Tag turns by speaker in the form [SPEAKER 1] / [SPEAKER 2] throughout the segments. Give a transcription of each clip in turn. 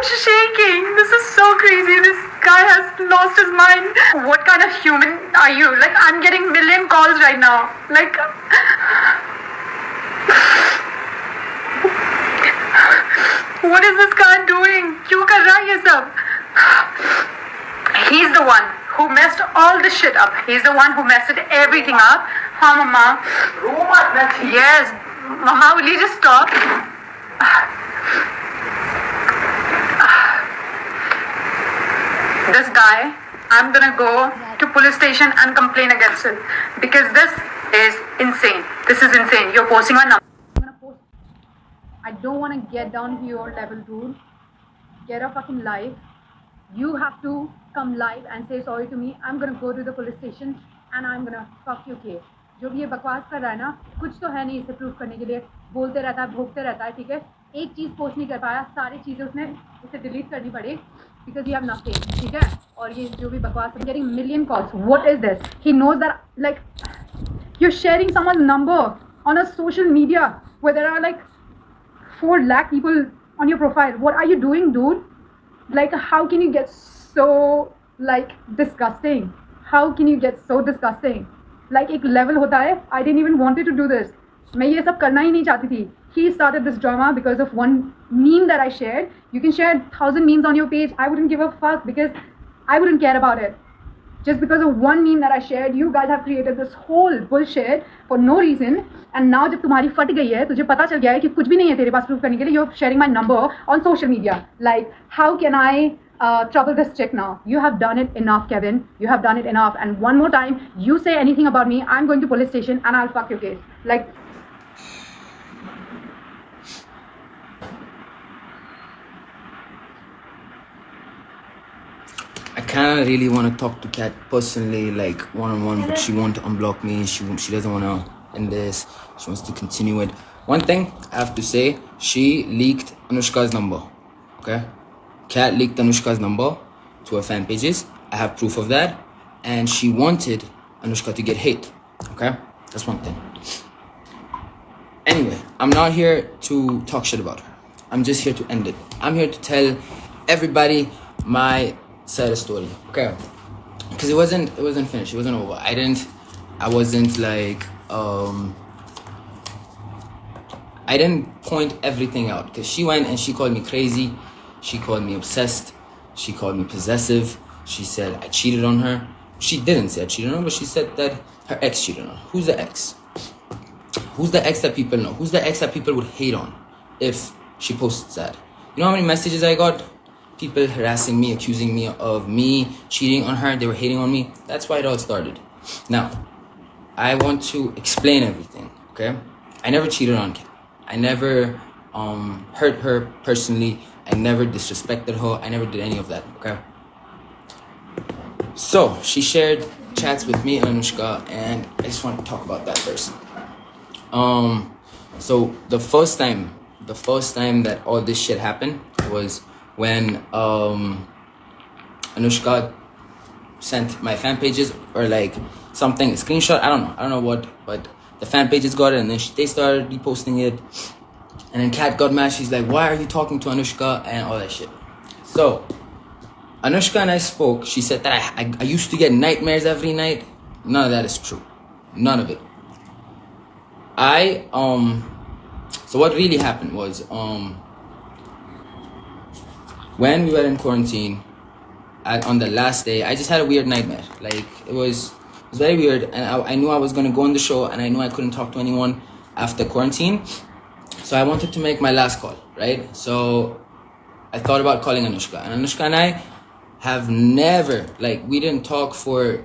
[SPEAKER 1] I'm shaking. This is so crazy. This guy has lost his mind. What kind of human are you? Like, I'm getting million calls right now. Like, what is this guy doing? क्यों कर रहा है ये सब? He's the one who messed all this shit up. He's the one who messed everything up. Huh, Mama? Yes. Mama, will you just stop? This guy, I'm gonna go to police station and complain against him because this is insane. This is insane. You're posting my number. I'm gonna post. I don't want to get down to your level, dude. Get a fucking life. You have to come live and say sorry to me. I'm gonna go to the police station and I'm gonna fuck your case. जो भी ये बकवास कर रहा है ना, कुछ तो है नहीं इसे प्रूफ करने के लिए. बोलते रहता है, भोगते रहता है, ठीक है. एक चीज़ पोस्ट नहीं कर पाया, सारी चीज़ें उसने इसे डिलीट करनी पड़ी because you have nothing, ठीक है. और ये जो भी बकवास, I'm getting million calls. What is this? He knows that like you're sharing someone's number on a social media where there are like 4 lakh people on your profile. What are you doing, dude? Like, how can you get so like disgusting? How can you get so disgusting? Like, एक level होता है. I didn't even wanted to do this. मैं ये सब करना ही नहीं चाहती थी. He started this drama because of one meme that I shared. You can share 1,000 memes on your page. I wouldn't give a fuck because I wouldn't care about it. Just because of one meme that I shared, you guys have created this whole bullshit for no reason. And now जब तुम्हारी फट गई है, तुझे पता चल गया है कि कुछ भी नहीं है तेरे पास प्रूफ करने के लिए. You're sharing my number on social media. Like, how can I trouble this chick now? You have done it enough, Kevin. You have done it enough. And one more time, you say anything about me, I'm going to police station and I'll fuck your case. Like.
[SPEAKER 2] I kind of really want to talk to Kat personally, like one-on-one, but she won't unblock me. She doesn't want to end this. She wants to continue it. One thing I have to say, she leaked Anushka's number, okay? Kat leaked Anushka's number to her fan pages. I have proof of that. And she wanted Anushka to get hate, okay? That's one thing. Anyway, I'm not here to talk shit about her. I'm just here to end it. I'm here to tell everybody my side of the story, okay? Because it wasn't finished. It wasn't over. I wasn't like I didn't point everything out, because she went and she called me crazy. She called me obsessed. She called me possessive. She said I cheated on her. She didn't say I cheated on her, but she said that her ex cheated on her. Who's the ex? Who's the ex that people know? Who's the ex that people would hate on if she posted that? You know how many messages I got? People harassing me, accusing me of me cheating on her. They were hating on me. That's why it all started. Now, I want to explain everything, okay? I never cheated on Kat. I never hurt her personally. I never disrespected her. I never did any of that, okay? So, she shared chats with me and Anushka, and I just want to talk about that first. So the first time that all this shit happened was when Anushka sent my fan pages, or like something, a screenshot, I don't know what, but the fan pages got it, and then they started reposting it, and then Kat got mad. She's like, why are you talking to Anushka, and all that shit. So Anushka and I spoke. She said that I used to get nightmares every night. None of that is true. None of it. So what really happened was, when we were in quarantine, on the last day, I just had a weird nightmare. Like, it was very weird, and I knew I was going to go on the show, and I knew I couldn't talk to anyone after quarantine. So I wanted to make my last call, right? So I thought about calling Anushka. And Anushka and I have never, like, we didn't talk for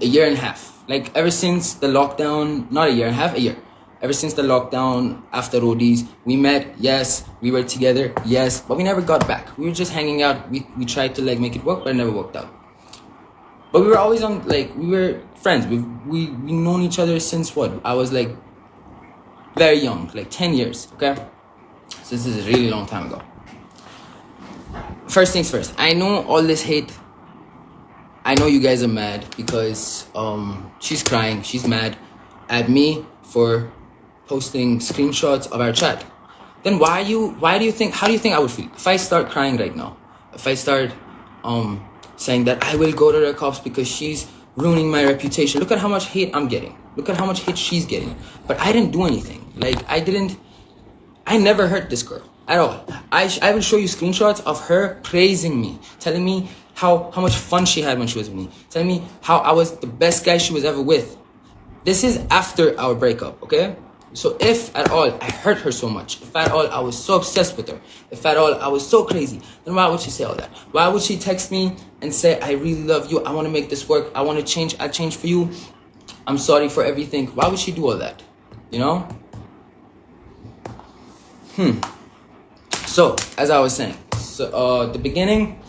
[SPEAKER 2] a year and a half. Like, ever since the lockdown, not a year and a half, a year. Ever since the lockdown, after Rodi's, we met, yes. We were together, yes. But we never got back. We were just hanging out. We tried to, like, make it work, but it never worked out. But we were always on, like, we were friends. We known each other since what? I was, like, very young, like 10 years, okay? So this is a really long time ago. First things first, I know all this hate. I know you guys are mad because she's crying, she's mad at me for posting screenshots of our chat. then how do you think I would feel if I start crying right now? If I start saying that I will go to the cops because she's ruining my reputation. Look at how much hate I'm getting. Look at how much hate she's getting. But I didn't do anything. Like, I never hurt this girl at all. I will show you screenshots of her praising me, telling me how much fun she had when she was with me, telling me how I was the best guy she was ever with. This is after our breakup, okay? So if at all I hurt her so much, if at all I was so obsessed with her, if at all I was so crazy, then why would she say all that? Why would she text me and say, I really love you, I want to make this work, I want to change, I'll change for you, I'm sorry for everything? Why would she do all that? You know? So, as I was saying, so the beginning,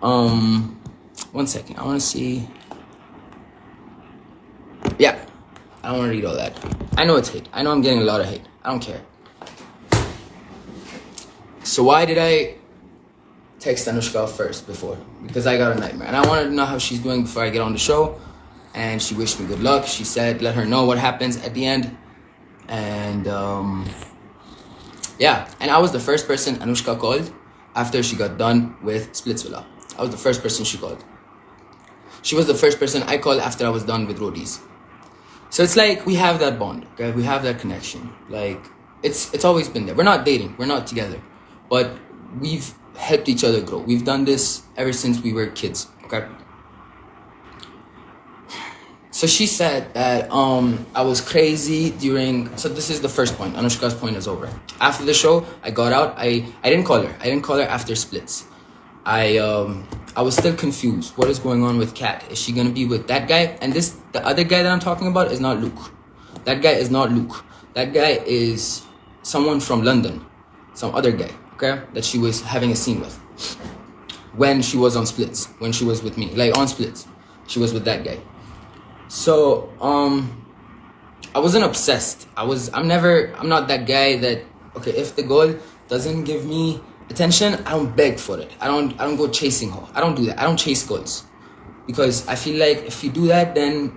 [SPEAKER 2] 1 second, I want to see. Yeah, I don't want to read all that. I know it's hate. I know I'm getting a lot of hate. I don't care. So why did I text Anushka first before? Because I got a nightmare. And I wanted to know how she's doing before I get on the show. And she wished me good luck. She said, let her know what happens at the end. And, yeah. And I was the first person Anushka called after she got done with Splitsvilla. I was the first person she called. She was the first person I called after I was done with Roadies. So it's like we have that bond, okay? We have that connection. Like, it's always been there. We're not dating. We're not together. But we've helped each other grow. We've done this ever since we were kids, okay? So she said that I was crazy during... So this is the first point. Anushka's point is over. After the show, I got out. I didn't call her. I didn't call her after Splits. I was still confused. What is going on with Kat? Is she gonna be with that guy? And the other guy that I'm talking about is not Luke. That guy is not Luke. That guy is someone from London. Some other guy, okay? That she was having a scene with. When she was on Splits. When she was with me. Like, on Splits. She was with that guy. So, I wasn't obsessed. I'm not that guy that, okay, if the girl doesn't give me attention, I don't beg for it. I don't go chasing her. I don't do that. I don't chase girls. Because I feel like if you do that, then,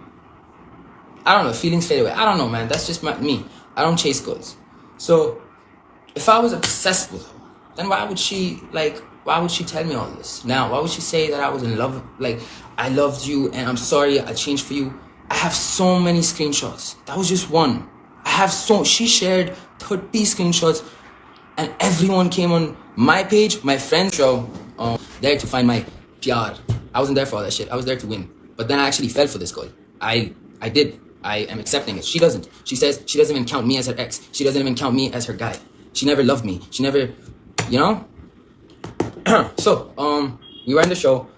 [SPEAKER 2] I don't know, feelings fade away. I don't know, man. That's just me. I don't chase girls. So, if I was obsessed with her, then why would she tell me all this? Now, why would she say that I was in love, like, I loved you and I'm sorry, I changed for you? I have so many screenshots. That was just one. She shared 30 screenshots and everyone came on my page, my friend's show, there to find my PR. I wasn't there for all that shit. I was there to win. But then I actually fell for this girl. I did. I am accepting it. She doesn't. She says she doesn't even count me as her ex. She doesn't even count me as her guy. She never loved me. She never, you know? So, we were in the show.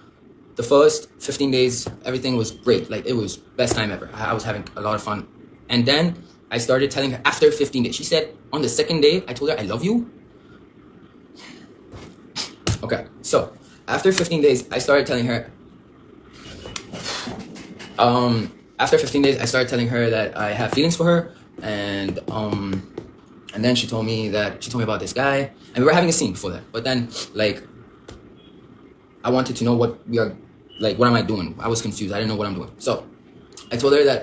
[SPEAKER 2] The first 15 days, everything was great. Like, it was best time ever. I was having a lot of fun. And then I started telling her after 15 days. She said on the second day, I told her I love you. Okay, so after 15 days, I started telling her. After 15 days, I started telling her that I have feelings for her, and then she told me about this guy, and we were having a scene before that. But then, like, I wanted to know what am I doing? I was confused. I didn't know what I'm doing. So I told her that,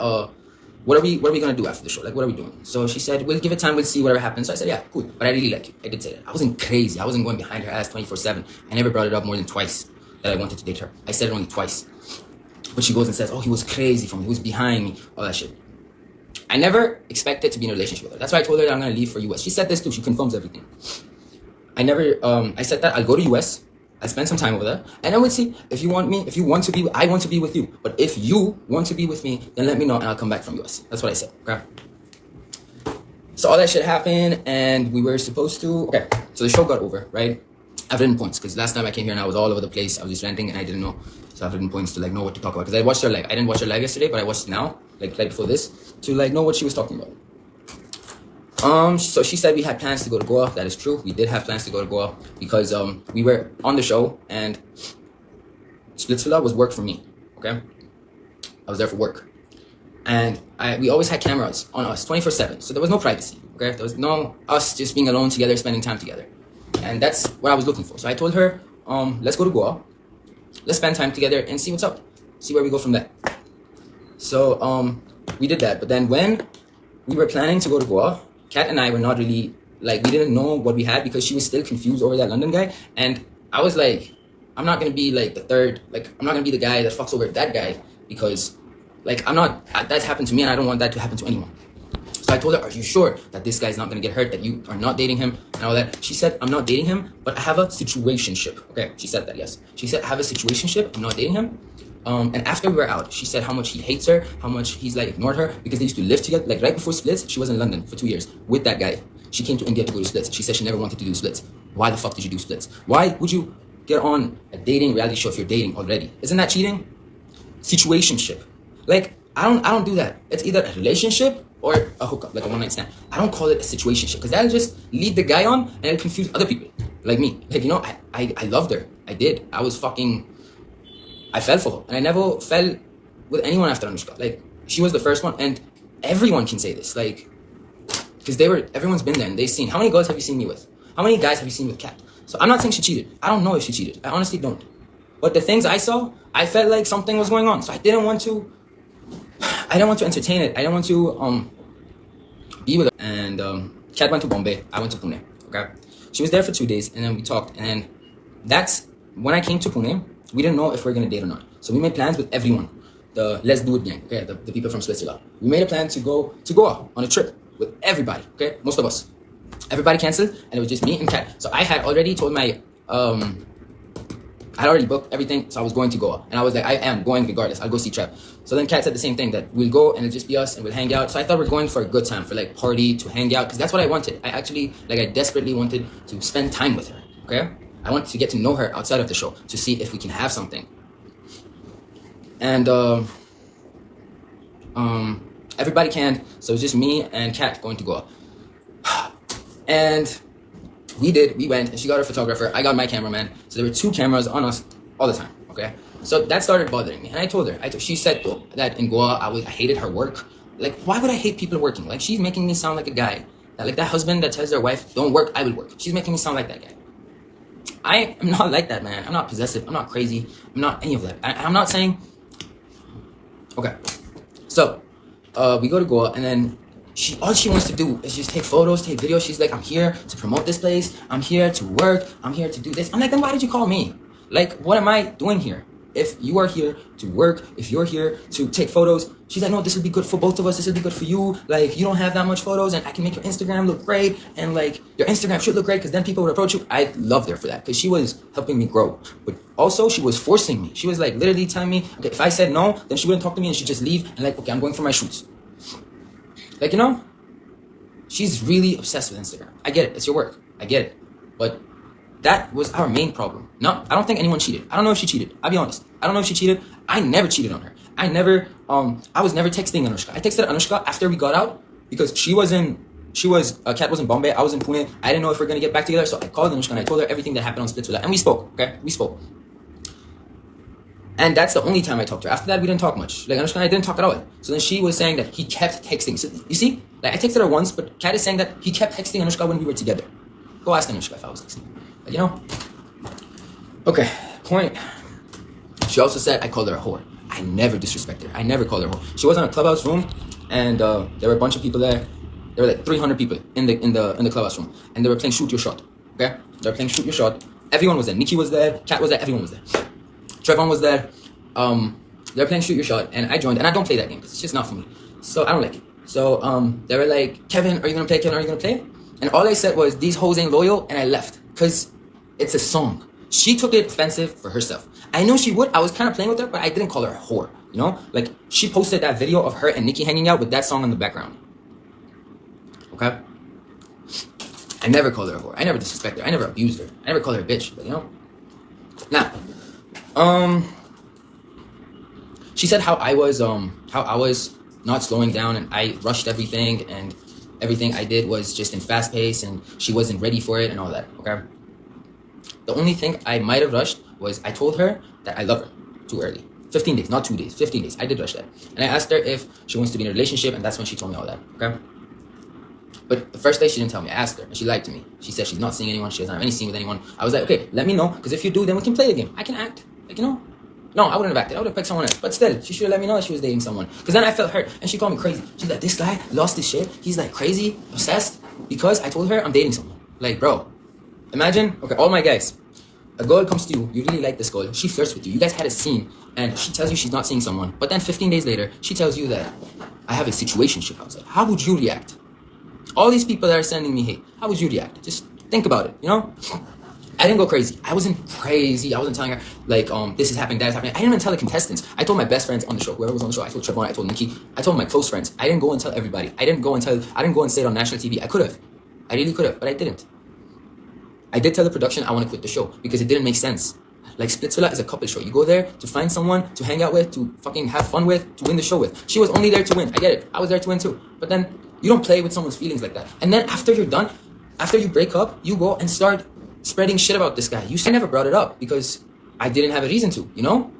[SPEAKER 2] what are we gonna do after the show? Like, what are we doing? So she said, we'll give it time, we'll see whatever happens. So I said, yeah, cool. But I really like you. I did say that. I wasn't crazy. I wasn't going behind her ass 24/7. I never brought it up more than twice that I wanted to date her. I said it only twice. But she goes and says, oh, he was crazy for me. He was behind me. All that shit. I never expected to be in a relationship with her. That's why I told her that I'm gonna leave for US. She said this too. She confirms everything. I said that I'll go to US. I spend some time over there, and then we'll see if you want me. If you want to be, I want to be with you. But if you want to be with me, then let me know, and I'll come back from US. That's what I said. Okay. So all that shit happened, and we were supposed to. Okay. So the show got over, right? I've written points because last time I came here and I was all over the place. I was just ranting and I didn't know. So I've written points to like know what to talk about because I watched her live. I didn't watch her live yesterday, but I watched it now, like right before this, to like know what she was talking about. So she said we had plans to go to Goa. That is true. We did have plans to go to Goa because we were on the show and Splitsvilla was work for me. Okay, I was there for work, and we always had cameras on us 24/7. So there was no privacy. Okay, there was no us just being alone together, spending time together, and that's what I was looking for. So I told her, let's go to Goa, let's spend time together and see what's up, see where we go from there. So we did that, but then when we were planning to go to Goa, Kat and I were not really like we didn't know what we had because she was still confused over that London guy. And I was like, I'm not gonna be like the third, like I'm not gonna be the guy that fucks over that guy because like I'm not, that's happened to me and I don't want that to happen to anyone. So I told her, are you sure that this guy's not gonna get hurt, that you are not dating him and all that? She said, I'm not dating him, but I have a situationship. Okay, she said that, yes. She said, I have a situationship, I'm not dating him. And after we were out, she said how much he hates her, how much he's like ignored her because they used to live together. Like right before splits, she was in London for 2 years with that guy. She came to India to go to splits. She said she never wanted to do splits. Why the fuck did you do splits? Why would you get on a dating reality show if you're dating already? Isn't that cheating? Situationship. Like I don't do that. It's either a relationship or a hookup, like a one-night stand. I don't call it a situationship because that'll just lead the guy on and it'll confuse other people like me. Like, you know, I loved her. I did. I fell for her. And I never fell with anyone after Anushka. Like, she was the first one. And everyone can say this. Like, because everyone's been there and they've seen. How many girls have you seen me with? How many guys have you seen with Kat? So I'm not saying she cheated. I don't know if she cheated. I honestly don't. But the things I saw, I felt like something was going on. So I didn't want to entertain it. I didn't want to be with her. And Kat went to Bombay. I went to Pune. Okay? She was there for 2 days and then we talked. And then that's when I came to Pune. We didn't know if we were going to date or not. So we made plans with everyone. The Let's Do It gang, okay? The people from Switzerland. We made a plan to go to Goa on a trip with everybody, okay? Most of us. Everybody canceled, and it was just me and Kat. So I had already told my, I had already booked everything, so I was going to Goa. And I was like, I am going regardless. I'll go see Trev. So then Kat said the same thing, that we'll go and it'll just be us and we'll hang out. So I thought we're going for a good time, for like party, to hang out, because that's what I wanted. I desperately wanted to spend time with her, okay? I wanted to get to know her outside of the show to see if we can have something. And everybody canned, so it was just me and Kat going to Goa. And we went, and she got her photographer, I got my cameraman. So there were 2 cameras on us all the time, okay? So that started bothering me. And I told her, she said that in Goa, I hated her work. Like, why would I hate people working? Like, she's making me sound like a guy. Like that husband that tells their wife, don't work, I will work. She's making me sound like that guy. I am not like that, man. I'm not possessive. I'm not crazy. I'm not any of that. I'm not saying... Okay. So, we go to Goa, and then all she wants to do is just take photos, take videos. She's like, I'm here to promote this place. I'm here to work. I'm here to do this. I'm like, then why did you call me? Like, what am I doing here? If you are here to work, if you're here to take photos, she's like, no, this will be good for both of us. This will be good for you. Like, you don't have that much photos, and I can make your Instagram look great. And like, your Instagram should look great because then people would approach you. I loved her for that because she was helping me grow. But also, she was forcing me. She was like literally telling me, okay, if I said no, then she wouldn't talk to me and she'd just leave. And like, okay, I'm going for my shoots. Like, you know, she's really obsessed with Instagram. I get it. It's your work. I get it. But that was our main problem. No, I don't think anyone cheated. I don't know if she cheated. I'll be honest. I don't know if she cheated. I never cheated on her. I was never texting Anushka. I texted Anushka after we got out because Kat was in Bombay. I was in Pune. I didn't know if we are going to get back together. So I called Anushka and I told her everything that happened on Splits with her. And we spoke, okay? We spoke. And that's the only time I talked to her. After that, we didn't talk much. Like, Anushka and I didn't talk at all. So then she was saying that he kept texting. So, you see? Like, I texted her once, but Kat is saying that he kept texting Anushka when we were together. Go ask Anushka if I was texting. But, you know? Okay, point. She also said I called her a whore. I never disrespected her. I never called her a whore. She was in a clubhouse room, and there were a bunch of people there. There were like 300 people in the clubhouse room, and they were playing shoot your shot. Okay, they were playing shoot your shot. Everyone was there. Nikki was there. Kat was there. Everyone was there. Trevon was there. They were playing shoot your shot, and I joined. And I don't play that game because it's just not for me. So I don't like it. So they were like, Kevin, are you gonna play? Kevin, are you gonna play? And all I said was, these hoes ain't loyal, and I left because it's a song. She took it offensive for herself. I knew she would. I was kind of playing with her, but I didn't call her a whore. You know? Like, she posted that video of her and Nikki hanging out with that song in the background. Okay? I never called her a whore. I never disrespected her. I never abused her. I never called her a bitch. But, you know? Now, she said how I was not slowing down and I rushed everything and everything I did was just in fast pace and she wasn't ready for it and all that. Okay? The only thing I might have rushed was I told her that I love her too early. 15 days, not 2 days, 15 days. I did rush that. And I asked her if she wants to be in a relationship, and that's when she told me all that, okay? But the first day, she didn't tell me. I asked her, and she lied to me. She said she's not seeing anyone. She doesn't have any scene with anyone. I was like, okay, let me know, because if you do, then we can play the game. I can act, like, you know? No, I wouldn't have acted. I would have picked someone else. But still, she should have let me know that she was dating someone. Because then I felt hurt, and she called me crazy. She's like, this guy lost his shit. He's like crazy, obsessed because I told her I'm dating someone. Like, bro, imagine, okay, all my guys, a girl comes to you, you really like this girl, she flirts with you, you guys had a scene, and she tells you she's not seeing someone, but then 15 days later, she tells you that I have a situationship outside. How would you react? All these people that are sending me hate, how would you react? Just think about it, you know? I didn't go crazy. I wasn't crazy. I wasn't telling her, like, this is happening, that is happening. I didn't even tell the contestants. I told my best friends on the show, whoever was on the show. I told Trevor, I told Nikki, I told my close friends. I didn't go and tell everybody. I didn't go and say it on national TV. I could have. I really could have, but I didn't. I did tell the production I want to quit the show because it didn't make sense. Like, Splitsvilla is a couple show. You go there to find someone to hang out with, to fucking have fun with, to win the show with. She was only there to win. I get it. I was there to win too. But then you don't play with someone's feelings like that. And then after you're done, after you break up, you go and start spreading shit about this guy. I never brought it up because I didn't have a reason to, you know?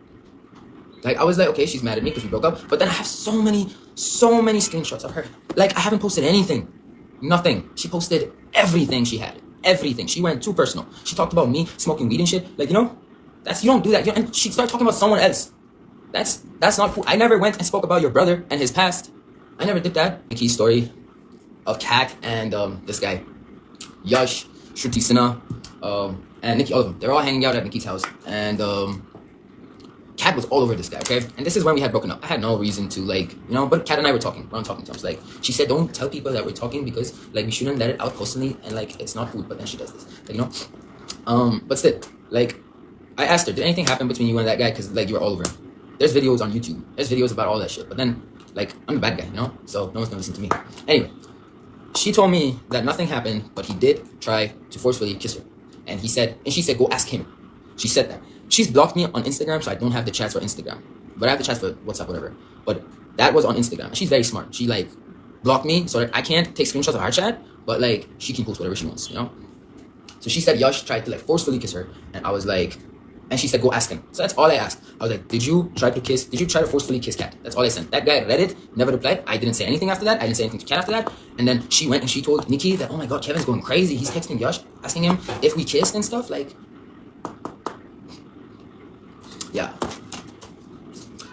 [SPEAKER 2] Like, I was like, okay, she's mad at me because we broke up. But then I have so many screenshots of her. Like, I haven't posted anything. Nothing. She posted everything she had. Everything. She went too personal. She talked about me smoking weed and shit. Like, you know? You don't do that. And she started talking about someone else. That's not cool. I never went and spoke about your brother and his past. I never did that. Nikki's story of Kat and this guy, Yash, Shruti Sinha, and Nikki, all of them. They're all hanging out at Nikki's house. And Kat was all over this guy, okay? And this is when we had broken up. I had no reason to, like, you know, but Kat and I were talking. We're on talking terms. Like, she said, don't tell people that we're talking because, like, we shouldn't let it out personally and, like, it's not cool. But then she does this, like, you know? But still, like, I asked her, did anything happen between you and that guy? Because, like, you were all over him. There's videos on YouTube. There's videos about all that shit. But then, like, I'm the bad guy, you know? So no one's gonna listen to me. Anyway, she told me that nothing happened, but he did try to forcefully kiss her. And she said, go ask him. She said that. She's blocked me on Instagram, so I don't have the chats for Instagram. But I have the chats for WhatsApp, whatever. But that was on Instagram. She's very smart. She, like, blocked me so that I can't take screenshots of our chat, but, like, she can post whatever she wants, you know? So she said Yash tried to, like, forcefully kiss her. And I was like, and she said, go ask him. So that's all I asked. I was like, did you try to forcefully kiss Kat? That's all I sent. That guy read it, never replied. I didn't say anything after that. I didn't say anything to Kat after that. And then she went and she told Nikki that, oh my God, Kevin's going crazy. He's texting Yash, asking him if we kissed and stuff. Like, yeah.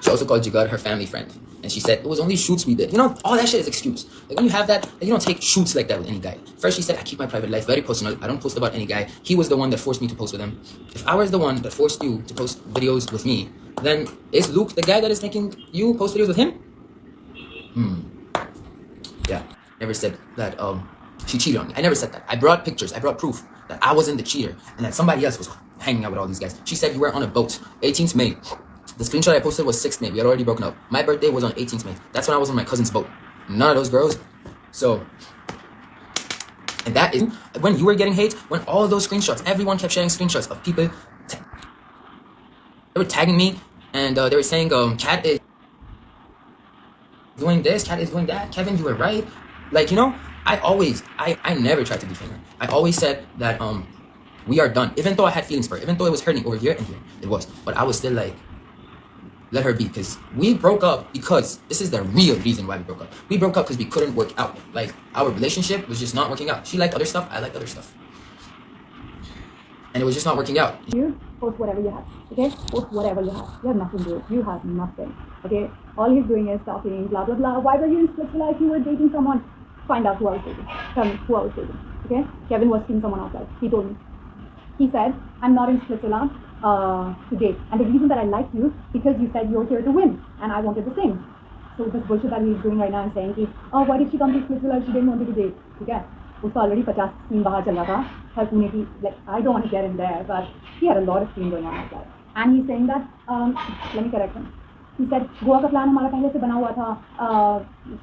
[SPEAKER 2] She also called Jigar her family friend. And she said, it was only shoots we did. You know, all that shit is excuse. Like, when you have that, like, you don't take shoots like that with any guy. First, she said, I keep my private life very personal. I don't post about any guy. He was the one that forced me to post with him. If I was the one that forced you to post videos with me, then is Luke the guy that is making you post videos with him? Yeah. Never said that she cheated on me. I never said that. I brought pictures. I brought proof that I wasn't the cheater and that somebody else was hanging out with all these guys. She said you were on a boat, 18th May. The screenshot I posted was 6th May. We had already broken up. My birthday was on 18th May. That's when I was on my cousin's boat. None of those girls. So, and that is when you were getting hate, when all those screenshots, everyone kept sharing screenshots of people. They were tagging me and they were saying, Kat is doing this, Kat is doing that. Kevin, you were right. Like, you know, I never tried to defend her. I always said that we are done. Even though I had feelings for her, even though it was hurting over here and here, it was. But I was still like, let her be, because we broke up because this is the real reason why we broke up. We broke up because we couldn't work out. Like, our relationship was just not working out. She liked other stuff, I liked other stuff. And it was just not working out.
[SPEAKER 3] You post whatever you have, okay? Post whatever you have. You have nothing to do. You have nothing, okay? All he's doing is talking, blah, blah, blah. Why were you in Splitsvilla if you were dating someone? Find out who I was dating. Tell me who I was dating, okay? Kevin was seeing someone outside. He told me. He said, I'm not in Splitsvilla to date. And the reason that I liked you, because you said you're here to win. And I wanted the same. So this bullshit that he's doing right now and saying, oh, why did she come to Splitsvilla if she didn't want to date? Okay? उसका already 50 scene बाहर चल रहा था हर पुणे की, like, I don't want to get in there, but he had a lot of scene going on outside. And he's saying that, let me correct him. He said, Goa का plan हमारा पहले से बना हुआ था,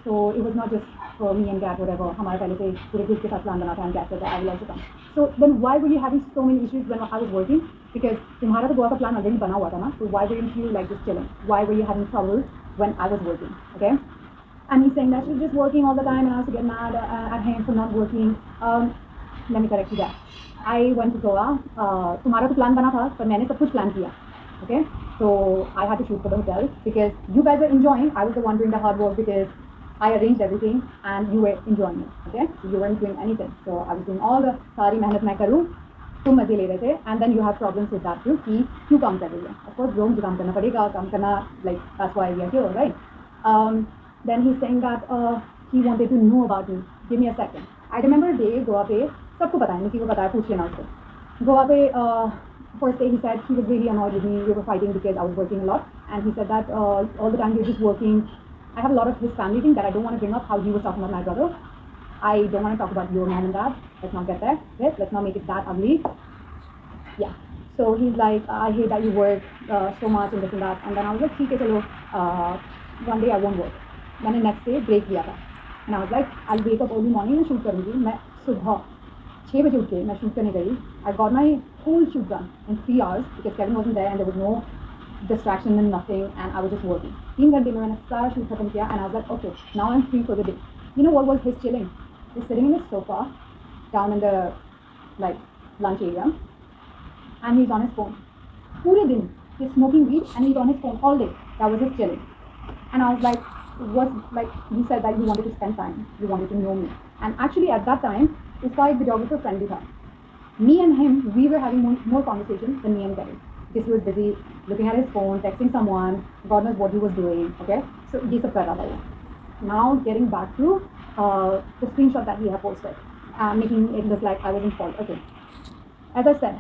[SPEAKER 3] so it was not just for me and Kat, whatever. हमारा पहले से पूरे group के साथ प्लान बना था and Kat said that I will also come. So then why were you having so many issues when I was working? Because तुम्हारा तो गोवा का प्लान already बना हुआ था ना, so why weren't you like just chilling? Why were you having trouble when I was working? Okay? And he's saying that she's just working all the time and I also get mad at him for not working. Let me correct you that. I went to Goa. तुम्हारा तो plan बना था, पर मैंने सब कुछ plan किया. Okay? So I had to shoot for the hotel because you guys were enjoying. I was the one doing the hard work because I arranged everything and you were enjoying it. Okay? So you weren't doing anything. So I was doing all the सारी मेहनत मैं करूँ, तुम मजे ले रहे थे, and then you have problems with that too. कि क्यों काम कर रही है? Of course, जो मुझे काम करना पड़ेगा, काम करना, like, that's why we are here, right? Then he's saying that he wanted to know about me. Give me a second. I remember a day Goa पे सबको पता है निकी को पता है पूछ लेना उसको गोवा पे first day he said he was really annoyed with me. We were fighting because I was working a lot, and he said that all the time you're just working. I have a lot of his family things that I don't want to bring up. How he was talking about my brother. I don't want to talk about your mom and dad. Let's not get there. Okay? Let's not make it that ugly. Yeah. So he's like, I hate that you work so much and this and that. And then I was like, ठीक है चलो, one day I won't work. मैंने next day break लिया था. And I was like, I'll wake up early morning and shoot करूँगी. मैं सुबह 6 बजे उठ के मैं शूट करने गई. I got my whole shoot done in 3 hours because Kevin wasn't there and there was no distraction and nothing, and I was just working. 3 घंटे में मैंने सारा shoot खत्म किया and I was like, okay, now I'm free for the day. You know what was his chilling? He's sitting in his sofa down in the like lunch area, and he's on his phone. पूरे दिन he's smoking weed and he's on his phone all day. That was his chilling. And I was like, what, like, you said that you wanted to spend time, you wanted to know me. And actually at that time, उसका एक videographer friend भी था. Me and him, we were having more conversations than me and Kevin. Because he was busy looking at his phone, texting someone, God knows what he was doing, okay? So ये सब कर रहा था वो. Now getting back to the screenshot that he had posted, making it look like I was in fault. Okay. As I said,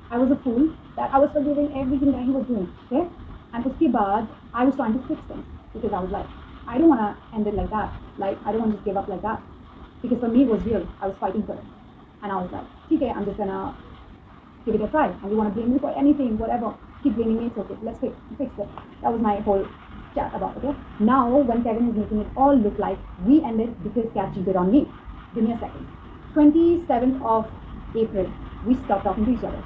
[SPEAKER 3] I was a fool that I was forgiving everything that he was doing, okay? And uske baad, I was trying to fix things because I was like, I don't want to end it like that. Like, I don't want to just give up like that. Because for me, it was real. I was fighting for it. And I was like, okay, I'm just going to give it a try. And you want to blame me for anything, whatever. Keep blaming me, it's okay. Let's fix it. That was my whole chat about it, okay? Now, when Kevin is making it all look like we ended because Kat cheated on me. Give me a second. 27th of April, we stopped talking to each other.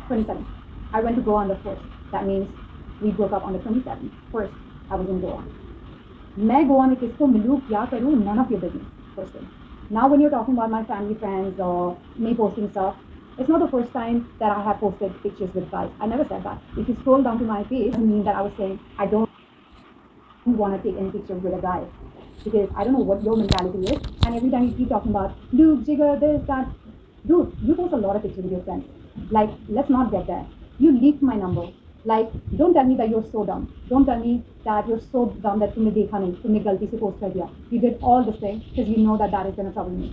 [SPEAKER 3] 27th. I went to Goa on the 1st. That means we broke up on the 27th. First, I was in Goa. मैं गोवा में किसको मिलूँ क्या करूँ none of your business. First thing. Now when you're talking about my family friends or me posting stuff, it's not the first time that I have posted pictures with guys. I never said that. If you scroll down to my page, it means that I was saying I don't want to take any pictures with a guy because I don't know what your mentality is. And every time you keep talking about Luke, Jigger, this, that, dude, you post a lot of pictures with your friends. Like, let's not get there. You leaked my number. Like, don't tell me that you're so dumb. Don't tell me that you're so dumb that तुमने देखा नहीं, तुमने गलती से post कर दिया. You did all this thing because you know that that is gonna trouble me,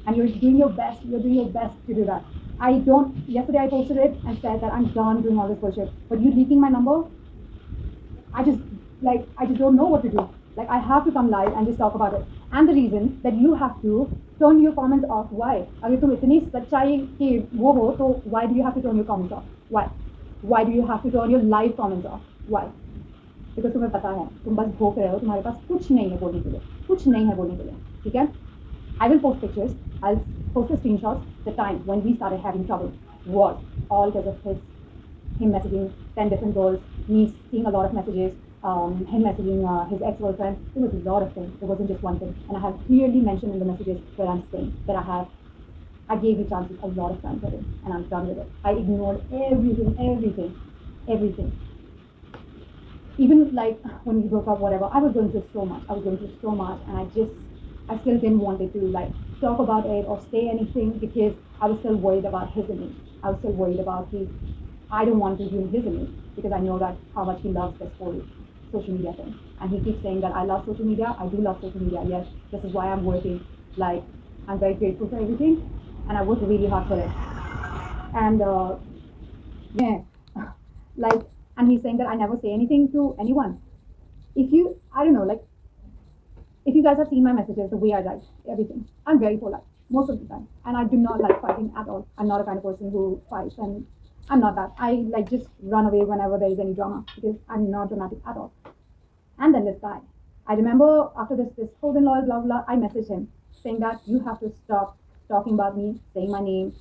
[SPEAKER 3] and you're doing your best. You're doing your best to do that. I don't. Yesterday I posted it and said that I'm done doing all this bullshit. But you leaking my number, I just don't know what to do. Like, I have to come live and just talk about it. And the reason that you have to turn your comments off. Why? अगर तुम इतनी सच्चाई के वो हो तो why do you have to turn your comments off? Why? Why do you have to turn your live comments off? Why? Because तुम्हें पता है तुम बस भोग रहे हो, तुम्हारे पास कुछ नहीं है बोलने के लिए, कुछ नहीं है बोलने के लिए, ठीक है? I will post pictures. I'll post the screenshots. The time when we started having trouble was all because of him messaging 10 different girls, me seeing a lot of messages, him messaging his ex-girlfriend. It was a lot of things. It wasn't just one thing. And I have clearly mentioned in the messages where I'm saying that I gave you chances a lot of times already, and I'm done with it. I ignored everything. Even like when we broke up, whatever, I was going through so much. And I still didn't want it to like talk about it or say anything because I was still worried about his image. I was still worried about I don't want to ruin his image because I know that how much he loves this whole social media thing. And he keeps saying that I love social media. I do love social media. Yes, this is why I'm working. Like, I'm very grateful for everything, and I worked really hard for it. And yeah, like, and he's saying that I never say anything to anyone. I don't know, like, if you guys have seen my messages, the way I write, everything, I'm very polite most of the time, and I do not like fighting at all. I'm not a kind of person who fights, and I'm not that. I like just run away whenever there is any drama because I'm not dramatic at all. And then this guy, I remember after this whole in law blah blah, I messaged him saying that you have to stop talking about me, saying my name,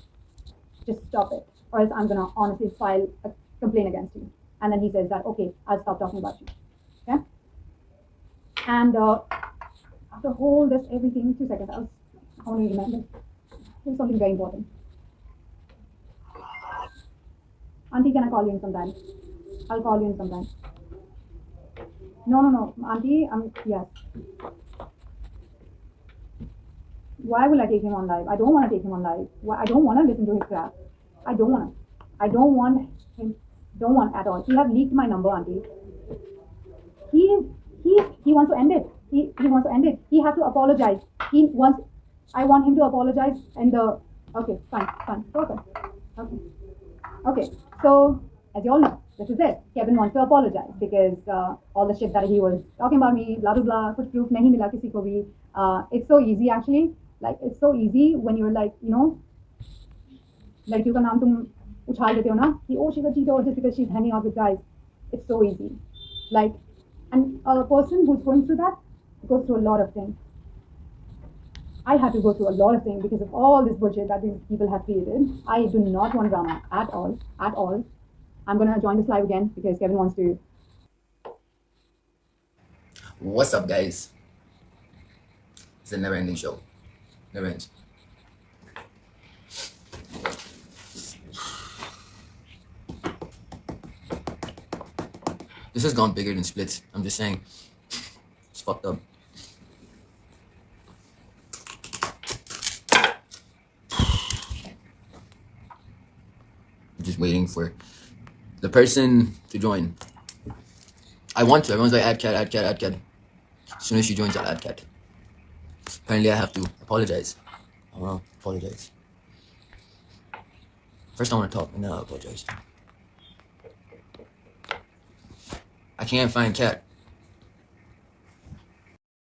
[SPEAKER 3] just stop it, or else I'm gonna honestly file a complaint against you. And then he says that okay, I'll stop talking about you. Okay. And after whole this everything, 2 seconds, I want to remember. There's something very important. Auntie, can I call you in sometime? I'll call you in sometime. No. Auntie, yes. Why will I take him on live? I don't want to take him on live. I don't want to listen to his crap. I don't want to. I don't want him. Don't want at all. He has leaked my number, Auntie. He wants to end it. He wants to end it. He has to apologize. He wants I want him to apologize and the okay, fine, perfect. Okay. Okay, so as you all know, this is it. Kevin wants to apologize because all the shit that he was talking about me, blah blah blah, kuch proof nahi mila kisi ko bhi. It's so easy actually. Like it's so easy when you're like, you know, लड़कियों का नाम तुम उछाल देते हो ना कि oh she's a cheater just because she's hanging out with guys. It's so easy. Like, and a person who's going through that goes through a lot of things. I had to go through a lot of things because of all this bullshit that these people have created. I do not want drama at all, at all. I'm gonna join this live again because Kevin wants to.
[SPEAKER 2] What's up, guys? It's a never-ending show. Never ends. This has gone bigger than splits. I'm just saying. It's fucked up. I'm just waiting for the person to join. I want to. Everyone's like, add cat, add cat, add cat. As soon as she joins, I'll add cat. Apparently, I have to apologize. I don't know. Apologize. First, I want to talk, and then I'll apologize. I can't find cat.